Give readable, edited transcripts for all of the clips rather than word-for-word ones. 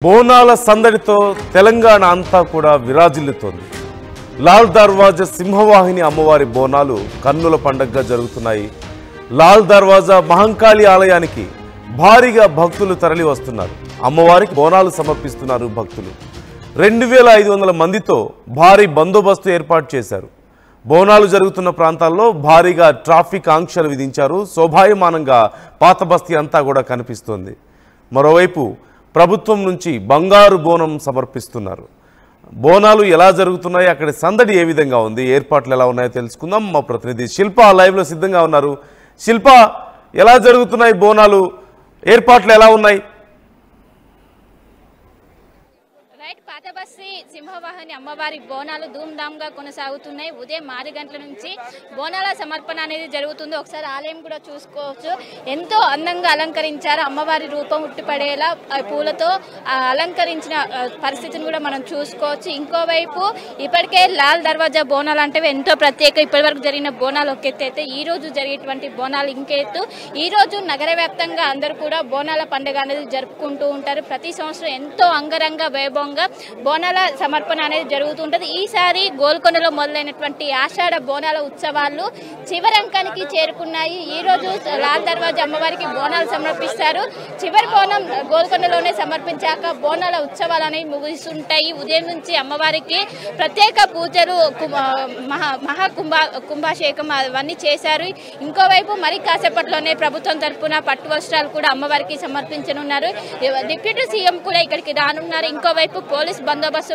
బోనాల సందడితో తెలంగాణ అంతా కూడా విరాజిల్లుతోంది. లాల్ దర్వాజా సింహవాహిని అమ్మవారి బోనాలు కన్నుల పండగగా జరుగుతున్నాయి. లాల్ దర్వాజా మహంకాళి ఆలయానికి భారీగా భక్తులు తరలి వస్తున్నారు. అమ్మవారికి బోనాలు సమర్పిస్తున్నారు భక్తులు. 2500 మందితో భారీ బందోబస్తు ఏర్పాటు చేశారు. బోనాలు జరుగుతున్న ప్రాంతాల్లో భారీగా ట్రాఫిక్ ఆంక్షలు విధించారు. శోభాయమానంగా పాత బస్తీ అంతా కూడా కనిపిస్తోంది. మరోవైపు ప్రభుత్వం నుంచి బంగారు బోనం సమర్పిస్తున్నారు. బోనాలు ఎలా జరుగుతున్నాయి, అక్కడ సందడి ఏ విధంగా ఉంది, ఏర్పాట్లు ఎలా ఉన్నాయో తెలుసుకుందాం. మా ప్రతినిధి శిల్ప లైవ్లో సిద్ధంగా ఉన్నారు. శిల్ప, ఎలా జరుగుతున్నాయి బోనాలు, ఏర్పాట్లు ఎలా ఉన్నాయి? పాతబస్తి సింహవాహిని అమ్మవారి బోనాలు ధూమ్ధామ్గా కొనసాగుతున్నాయి. ఉదయం 6 గంటల నుంచి బోనాల సమర్పణ అనేది జరుగుతుంది. ఒకసారి ఆలయం కూడా చూసుకోవచ్చు. ఎంతో అందంగా అలంకరించారు. అమ్మవారి రూపం ఉట్టిపడేలా పూలతో అలంకరించిన పరిస్థితిని కూడా మనం చూసుకోవచ్చు. ఇంకోవైపు ఇప్పటికే లాల్ దర్వాజా బోనాలు అంటే ఎంతో ప్రత్యేక. ఇప్పటివరకు జరిగిన బోనాలు ఒక ఎత్తు అయితే ఈ రోజు జరిగేటువంటి బోనాలు ఇంకెత్తు. ఈ రోజు నగర వ్యాప్తంగా అందరూ కూడా బోనాల పండుగ అనేది జరుపుకుంటూ ఉంటారు. ప్రతి సంవత్సరం ఎంతో అంగరంగ వైభవంగా బోనాల సమర్పణ అనేది జరుగుతుంటది. ఈసారి గోల్కొండలో మొదలైనటువంటి ఆషాఢ బోనాల ఉత్సవాలు చివరంకానికి చేరుకున్నాయి. ఈ రోజు లాల్ దర్వాజా అమ్మవారికి బోనాలు సమర్పిస్తారు. చివరి బోనం గోల్కొండలోనే సమర్పించాక బోనాల ఉత్సవాలు అనేవి ముగిస్తుంటాయి. ఉదయం నుంచి అమ్మవారికి ప్రత్యేక పూజలు, కుంభాభిషేకం అవన్నీ చేశారు. ఇంకోవైపు మరి కాసేపట్లోనే ప్రభుత్వం తరఫున పట్టు వస్త్రాలు కూడా అమ్మవారికి సమర్పించనున్నారు. డిప్యూటీ సీఎం కూడా ఇక్కడికి రానున్నారు. ఇంకోవైపు పోలీస్ బందోబస్తు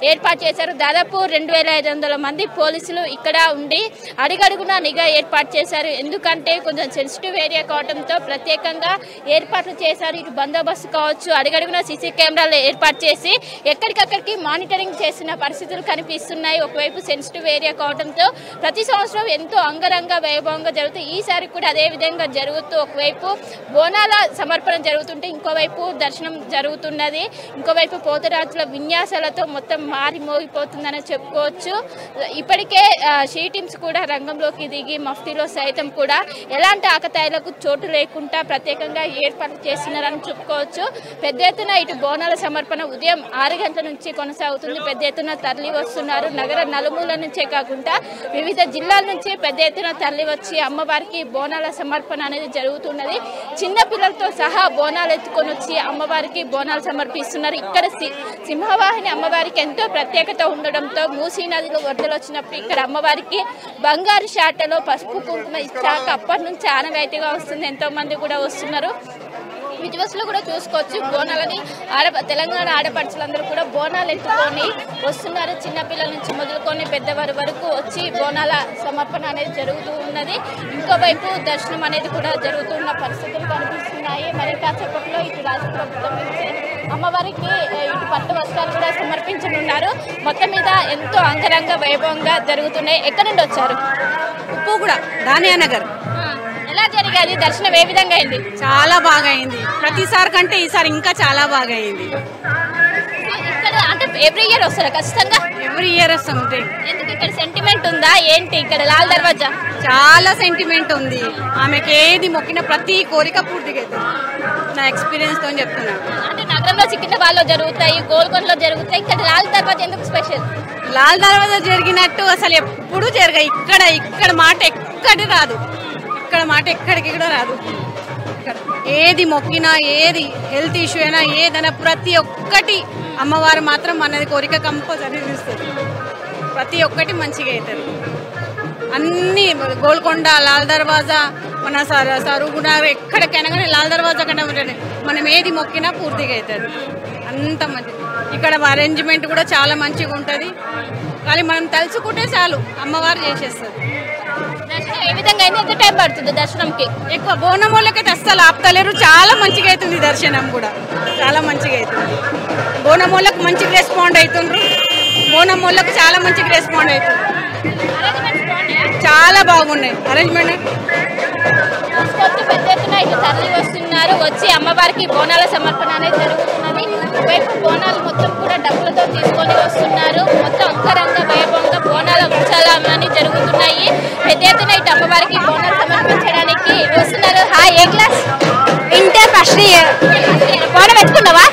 ఏర్పాటు చేశారు. దాదాపు 2500 మంది పోలీసులు ఇక్కడ ఉండి అడుగడుగునా నిఘా ఏర్పాటు చేశారు. ఎందుకంటే కొంచెం సెన్సిటివ్ ఏరియా కావడంతో ప్రత్యేకంగా ఏర్పాట్లు చేశారు. ఇటు బందోబస్తు కావచ్చు, అడుగడుగునా సీసీ కెమెరాలు ఏర్పాటు చేసి ఎక్కడికక్కడికి మానిటరింగ్ చేసిన పరిస్థితులు కనిపిస్తున్నాయి. ఒకవైపు సెన్సిటివ్ ఏరియా కావడంతో ప్రతి సంవత్సరం ఎంతో అంగరంగ వైభవంగా జరుగుతుంది. ఈసారి కూడా అదే విధంగా జరుగుతూ ఒకవైపు బోనాల సమర్పణ జరుగుతుంటే ఇంకోవైపు దర్శనం జరుగుతున్నది. ఇంకోవైపు పోతరాజుల విన్యాసాలతో మొత్తం మారి మోగిపోతుందని చెప్పుకోవచ్చు. ఇప్పటికే షీ టీమ్స్ కూడా రంగంలోకి దిగి మఫ్తీలో సైతం కూడా ఎలాంటి ఆకతాయిలకు చోటు లేకుండా ప్రత్యేకంగా ఏర్పాట్లు చేస్తున్నారని చెప్పుకోవచ్చు. పెద్ద ఎత్తున ఇటు బోనాల సమర్పణ ఉదయం 6 గంటల నుంచి కొనసాగుతుంది. పెద్ద ఎత్తున తరలి వస్తున్నారు. నగర నలుమూల నుంచే కాకుండా వివిధ జిల్లాల నుంచి పెద్ద ఎత్తున తరలి వచ్చి అమ్మవారికి బోనాల సమర్పణ అనేది జరుగుతున్నది. చిన్న పిల్లలతో సహా బోనాలు ఎత్తుకొని వచ్చి అమ్మవారికి బోనాలు సమర్పిస్తున్నారు. ఇక్కడ సింహవాహిని అమ్మవారికి ఎంతో ప్రత్యేకత ఉండడంతో మూసీ నదిలో వరదలు వచ్చినప్పుడు ఇక్కడ అమ్మవారికి బంగారు షాటలో పసుపు కుంకుమ ఇచ్చాక అప్పటి నుంచి ఆనవాయితీగా వస్తుంది. ఎంతో మంది కూడా వస్తున్నారు. విజువల్స్ లో కూడా చూసుకోవచ్చు. బోనాలని తెలంగాణ ఆడపడుచులందరూ కూడా బోనాలు ఎత్తుకొని వస్తున్నారు. చిన్నపిల్లల నుంచి మొదలుకొని పెద్దవారి వరకు వచ్చి బోనాల సమర్పణ అనేది జరుగుతూ ఉన్నది. ఇంకోవైపు దర్శనం అనేది కూడా జరుగుతున్న పరిస్థితులు కనిపిస్తున్నాయి. మరి కాసేపట్లో ఇటు రాష్ట్ర ప్రభుత్వం నుంచి అమ్మవారికి ఇటు పట్టు వస్త్రాలు కూడా సమర్పించనున్నారు. మొత్తం మీద ఎంతో అంగరంగ వైభవంగా జరుగుతున్నాయి. ఎక్కడి నుండి వచ్చారు? ఉప్పు కూడా దానియానగర్. ఎలా జరిగేది దర్శనం, ఏ విధంగా అయింది? చాలా బాగా అయింది. ప్రతిసారి కంటే ఈసారి ఇంకా చాలా బాగా అయింది. ఇక్కడ అంటే ఎవ్రీ ఇయర్ వస్తారా? ఖచ్చితంగా ఎవ్రీ ఇయర్ వస్తాం. ఎందుకు ఇక్కడ సెంటిమెంట్ ఉందా ఏంటి? ఇక్కడ లాల్ దర్వాజా చాలా సెంటిమెంట్ ఉంది. ఆమెకి ఏది మొక్కిన ప్రతి కోరిక పూర్తిగా అవుతుంది. నా ఎక్స్పీరియన్స్ తో చెప్తున్నాను. అంటే నగరంలో సికింద్రాబాద్లో జరుగుతాయి, గోల్కొండలో జరుగుతాయి. ఇక్కడ లాల్ దర్వాజా ఎందుకు స్పెషల్? లాల్ దర్వాజా జరిగినట్టు అసలు ఎప్పుడు జరగాయి. ఇక్కడ మాట ఎక్కడి రాదు. ఇక్కడ మాట ఎక్కడికి కూడా రాదు. ఇక్కడ ఏది మొక్కినా, ఏది హెల్త్ ఇష్యూ అయినా, ఏదైనా ప్రతి ఒక్కటి అమ్మవారు మాత్రం మనది కోరిక కంపల్సరీ తీస్తుంది. ప్రతి ఒక్కటి మంచిగా అవుతుంది. అన్ని గోల్కొండ, లాల్ దర్వాజా, మన సరుగునగర్ ఎక్కడికైనా కానీ లాల్ దర్వాజా కన్నా మనం ఏది మొక్కినా పూర్తిగా అవుతుంది. అంత మంచి. ఇక్కడ అరేంజ్మెంట్ కూడా చాలా మంచిగా ఉంటుంది. కానీ మనం తలుచుకుంటే చాలు అమ్మవారు చేసేస్తుంది. దర్శనం ఏ విధంగా అయింది? ఎంత టైం పడుతుంది దర్శనంకి? ఎక్కువ బోనం వాళ్ళకైతే అస్సలు ఆపుతలేరు. చాలా మంచిగా అవుతుంది దర్శనం కూడా. చాలా మంచిగా అవుతుంది. బోనం వాళ్ళకు మంచిగా రెస్పాండ్ అవుతుండ్రు. బోనం వాళ్ళకు చాలా మంచిగా రెస్పాండ్ అవుతుంది. చాలా బాగున్నాయి అరేంజ్మెంట్. పెద్ద ఎత్తున ఇటు తరలి వస్తున్నారు. వచ్చి అమ్మవారికి బోనాల సమర్పణ అనేది జరుగుతున్నది. వైపు బోనాలు మొత్తం కూడా డబ్బులతో తీసుకొని వస్తున్నారు. మొత్తం అంగరంగ వైభవంగా బోనాల ఉత్సవాలు అని జరుగుతున్నాయి. పెద్ద ఎత్తున ఇటు అమ్మవారికి బోనాలు సమర్పించడానికి వస్తున్నారు. హాయ్, ఏ క్లాస్? Inter first year. బోనం ఎత్తుకున్నావా?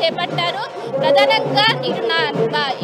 చేపట్టారు. ప్రధానంగా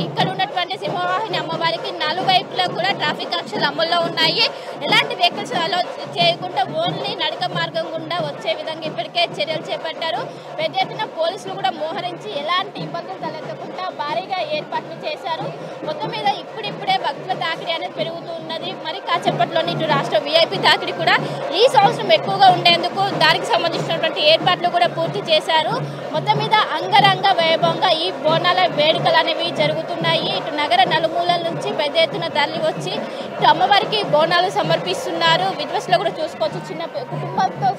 ఇక్కడ ఉన్నటువంటి సింహవాహిని అమ్మవారికి నలువైపులా కూడా ట్రాఫిక్ ఆంక్షలు అమల్లో ఉన్నాయి. ఎలాంటి వెహికల్స్ అలో చేయకుండా ఓన్లీ నడక మార్గం గుండా వచ్చే విధంగా ఇప్పటికే చర్యలు చేపట్టారు. పెద్ద ఎత్తున పోలీసులు కూడా మోహరించి ఎలాంటి ఇబ్బందులు తలెత్తకుండా భారీగా ఏర్పాట్లు చేశారు. మొత్తం మీద ఇప్పుడిప్పుడే భక్తుల తాకిడి అనేది పెరుగుతూ ఉన్నది. మరి కాసేపట్లోని ఇటు రాష్ట్ర VIP తాకిడి కూడా ఈ సంవత్సరం ఎక్కువగా ఉండేందుకు దానికి సంబంధించినటువంటి ఏర్పాట్లు కూడా పూర్తి చేశారు. మొత్తం మీద అంగరంగ వైభవంగా ఈ బోనాల వేడుకలు అనేవి జరుగుతున్నాయి. ఇటు నగర నలుమూలల నుంచి పెద్ద ఎత్తున తరలి వచ్చి ఇటు అమ్మవారికి బోనాలు సమర్పిస్తున్నారు. విద్వస్లో కూడా చూసుకోవచ్చు, చిన్న కుటుంబంతో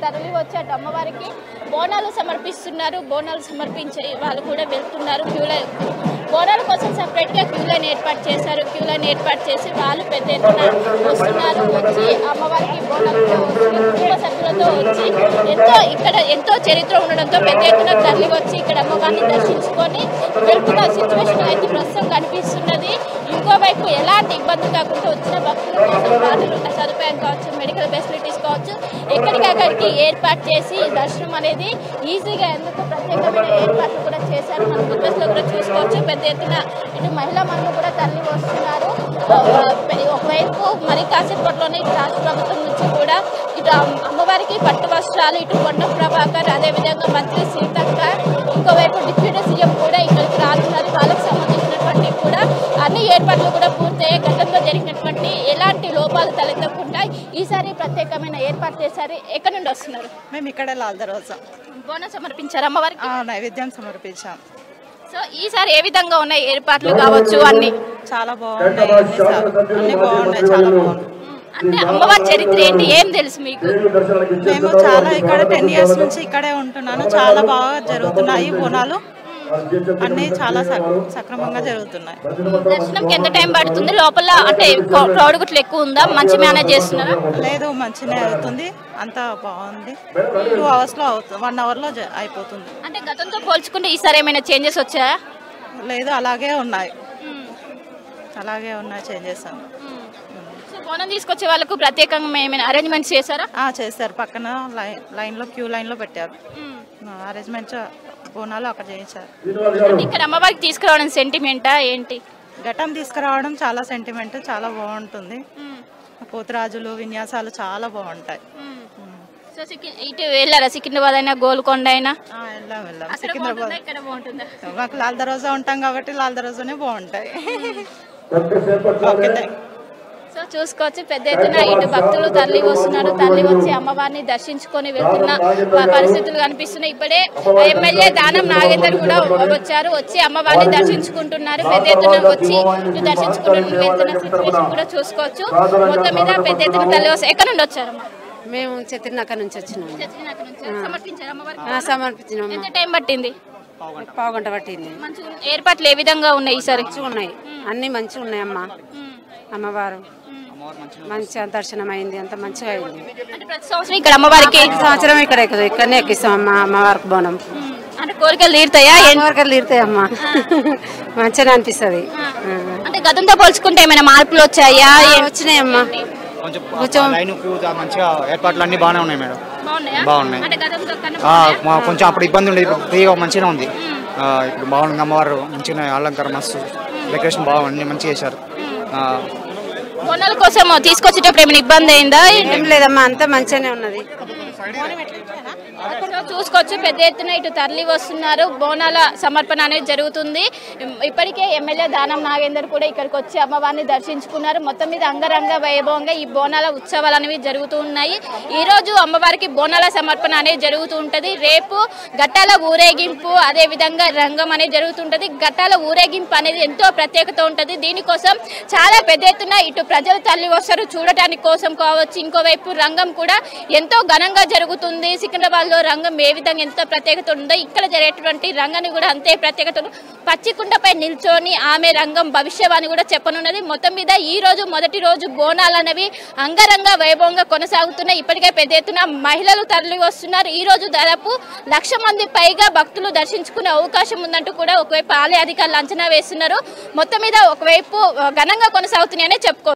తరలి వచ్చి అటు అమ్మవారికి బోనాలు సమర్పిస్తున్నారు. బోనాలు సమర్పించే వాళ్ళు కూడా వెళ్తున్నారు. బోనాల కోసం సపరేట్గా క్యూ లైన్ ఏర్పాటు చేశారు. క్యూ లైన్ ఏర్పాటు చేసి వాళ్ళు పెద్ద ఎత్తున వస్తున్నారు. వచ్చి అమ్మవారికి బోనాలతో కుటుంబ సభ్యులతో వచ్చి ఎంతో చరిత్ర ఉండడంతో పెద్ద ఎత్తున తరలి వచ్చి ఇక్కడ అమ్మవారిని దర్శించుకొని వెళ్తున్న సిచ్యువేషన్ అయితే ప్రస్తుతం కనిపిస్తున్నది. ఇంకోవైపు ఎలాంటి ఇబ్బందులు కాకుండా వచ్చిన భక్తుల కోసం వాటర్ సదుపాయం కావచ్చు, మెడికల్ ఫెసిలిటీస్ కావచ్చు, ఎక్కడికక్కడికి ఏర్పాటు చేసి దర్శనం అనేది ఈజీగా ఎందుకు ప్రత్యేకమైన ఏర్పాట్లు కూడా చేశారు. మన ఫుటేజ్లో కూడా చూసుకోవచ్చు. పెద్ద ఎత్తున ఇటు మహిళా మనులు కూడా తరలి వస్తున్నారు. ఒకవైపు మరి కాసేపట్లోనే ఇటు రాష్ట్ర ప్రభుత్వం నుంచి కూడా ఇటు అమ్మవారికి పట్టు వస్త్రాలు, ఇటు కొండ ప్రభాకర్, అదేవిధంగా మంత్రి సీతక్క, ఇంకోవైపు డిప్యూటీ సీఎం కూడా ఇక్కడికి రానున్నారు. వాళ్ళకి సంబంధించినటువంటి కూడా అన్ని ఏర్పాట్లు కూడా పూర్తయ్యాయి. గతంలో జరిగినటువంటి ఎలాంటి లోపాలు తలెత్తకుండా ఈసారి ప్రత్యేకమైన ఏర్పాటు చేశారు. ఎక్కడి నుండి వస్తున్నారు? మేము ఇక్కడ లాల్ దర్వాజా బోనం సమర్పించారు అమ్మవారికి. నైవేద్యం సమర్పించాం. సో ఈసారి ఏ విధంగా ఉన్నాయి ఏర్పాట్లు కావచ్చు? అన్ని చాలా బాగున్నాయి. అన్ని బాగున్నాయి, చాలా బాగున్నాయి. అంటే అమ్మవారి చరిత్ర ఏంటి, ఏం తెలుసు మీకు? మేము చాలా ఇక్కడ 10 years నుంచి ఇక్కడే ఉంటున్నాను. చాలా బాగా జరుగుతున్నాయి బోనాలు, అన్ని చాలా సక్రమంగా జరుగుతున్నాయి. దర్శనంకి ఎంత టైం పడుతుంది? లోపల అంటే క్రౌడ్ గుట్లు ఎక్కువ ఉందా? మంచి మేనేజ్ చేస్తున్నారా? లేదు, మంచిగా అవుతుంది. అంతా బాగుంది. 2 hours లో అవుతుంది, 1 hour లో అయిపోతుంది. అంటే గతంతో పోల్చుకుంటే ఈసారి ఏమైనా చేంజెస్ వచ్చాయా? లేదు, అలాగే ఉన్నాయి చేంజెస్. సో బోనం తీసుకొచ్చే వాళ్ళకు ప్రత్యేకంగా ఏమైనా అరేంజ్మెంట్స్ చేశారా? చేస్తారు. పక్కన క్యూ లైన్ లో పెట్టారు అరేంజ్మెంట్స్. బోనాలు అక్కడ చేయించారు. ఇక్కడ అమ్మవారికి తీసుకురావడం సెంటిమెంటా ఏంటి? ఘటం తీసుకురావడం చాలా సెంటిమెంట్, చాలా బాగుంటుంది. పోతురాజులు విన్యాసాలు చాలా బాగుంటాయి. సో ఇటు వెళ్ళారా? సికింద్రాబాద్ అయినా గోల్కొండ అయినా? వెళ్ళాం. సికింద్రాబాద్ మాకు లాల్ దర్వాజా ఉంటాం కాబట్టి లాల్ దర్వాజానే బాగుంటాయి. Okay, thank you. సో చూసుకోవచ్చు, పెద్ద ఎత్తున ఇటు భక్తులు తరలి వస్తున్నారు. తరలి వచ్చి అమ్మవారిని దర్శించుకొని వెళ్తున్న పరిస్థితులు కనిపిస్తున్నాయి. ఇప్పుడే ఎమ్మెల్యే దానం నాగేందర్ కూడా వచ్చారు. వచ్చి అమ్మవారిని దర్శించుకుంటున్నారు. పెద్ద ఎత్తున వచ్చి ఇటు దర్శించుకుంటూ వెళ్తున్న సిచ్యువేషన్ కూడా చూసుకోవచ్చు. మొత్తం మీద పెద్ద ఎత్తున తరలి వస్తారు. ఎక్కడ నుండి వచ్చారు? మేము చత్రినగర్ నుంచి వచ్చినాము. సమర్పించారు. ఎంత టైం పట్టింది? పావు గంట పట్టింది. ఏర్పాట్లు ఏ విధంగా ఉన్నాయి ఈసారి? మంచిగా ఉన్నాయి, అన్ని మంచిగా ఉన్నాయి. అమ్మవారు మంచిగా దర్శనం అయింది, అంత మంచిగా అయింది. ప్రతి సంవత్సరం ఇక్కడ అమ్మవారికి సంవత్సరం ఇక్కడనే ఎక్కిస్తాం అమ్మవారికి బోనం. అంటే కోరికలు తీరుతాయా? కోరికలు తీరుతాయి అమ్మా. మంచిగా అనిపిస్తుంది. అంటే గతంతో పోల్చుకుంటే ఏమైనా మార్పులు వచ్చాయా? వచ్చినాయమ్మా. కొంచెం మంచిగా ఏర్పాట్లు అన్ని బాగానే ఉన్నాయి మేడం. బాగున్నాయి. కొంచెం అప్పుడు ఇబ్బంది ఉండేది, ఇప్పుడు ఫ్రీగా మంచిగా ఉంది. ఇప్పుడు బాగుంది. అమ్మవారు మంచిగా అలంకారం మస్తు, డెకరేషన్ బాగుంది, మంచిగా చేశారు. బోనాల కోసం తీసుకొచ్చేటప్పుడు ఏమైనా ఇబ్బంది అయిందా? ఏం లేదమ్మా, అంతా మంచిగానే ఉన్నది. చూసుకోవచ్చు, పెద్ద ఎత్తున ఇటు తరలి వస్తున్నారు. బోనాల సమర్పణ అనేది జరుగుతుంది. ఇప్పటికే ఎమ్మెల్యే దానం నాగేందర్ కూడా ఇక్కడికి వచ్చి అమ్మవారిని దర్శించుకున్నారు. మొత్తం మీద అంగరంగ వైభవంగా ఈ బోనాల ఉత్సవాలు అనేవి జరుగుతూ ఉన్నాయి. ఈ రోజు అమ్మవారికి బోనాల సమర్పణ అనేది జరుగుతూ ఉంటది. రేపు ఘట్టాల ఊరేగింపు, అదే విధంగా రంగం అనేది జరుగుతుంటది. ఘట్టాల ఊరేగింపు అనేది ఎంతో ప్రత్యేకత ఉంటది. దీనికోసం చాలా పెద్ద ఎత్తున ఇటు ప్రజలు తరలి వస్తారు చూడటానికి కోసం కావచ్చు. ఇంకోవైపు రంగం కూడా ఎంతో ఘనంగా జరుగుతుంది. సికింద్రాబాద్ లో రంగం ఏ విధంగా ఎంత ప్రత్యేకత ఉందో ఇక్కడ జరిగేటువంటి రంగాన్ని కూడా అంతే ప్రత్యేకత. పచ్చికుండపై నిల్చొని ఆమె రంగం భవిష్యవాణి కూడా చెప్పనున్నది. మొత్తం మీద ఈ రోజు మొదటి రోజు బోనాలు అనేవి అంగరంగ వైభవంగా కొనసాగుతున్నాయి. ఇప్పటికే పెద్ద ఎత్తున మహిళలు తరలి వస్తున్నారు. ఈ రోజు దాదాపు 1,00,000 మంది పైగా భక్తులు దర్శించుకునే అవకాశం ఉందంటూ కూడా ఒకవైపు ఆలయ అధికారులు అంచనా వేస్తున్నారు. మొత్తం మీద ఒకవైపు ఘనంగా కొనసాగుతున్నాయనే చెప్పుకోవచ్చు.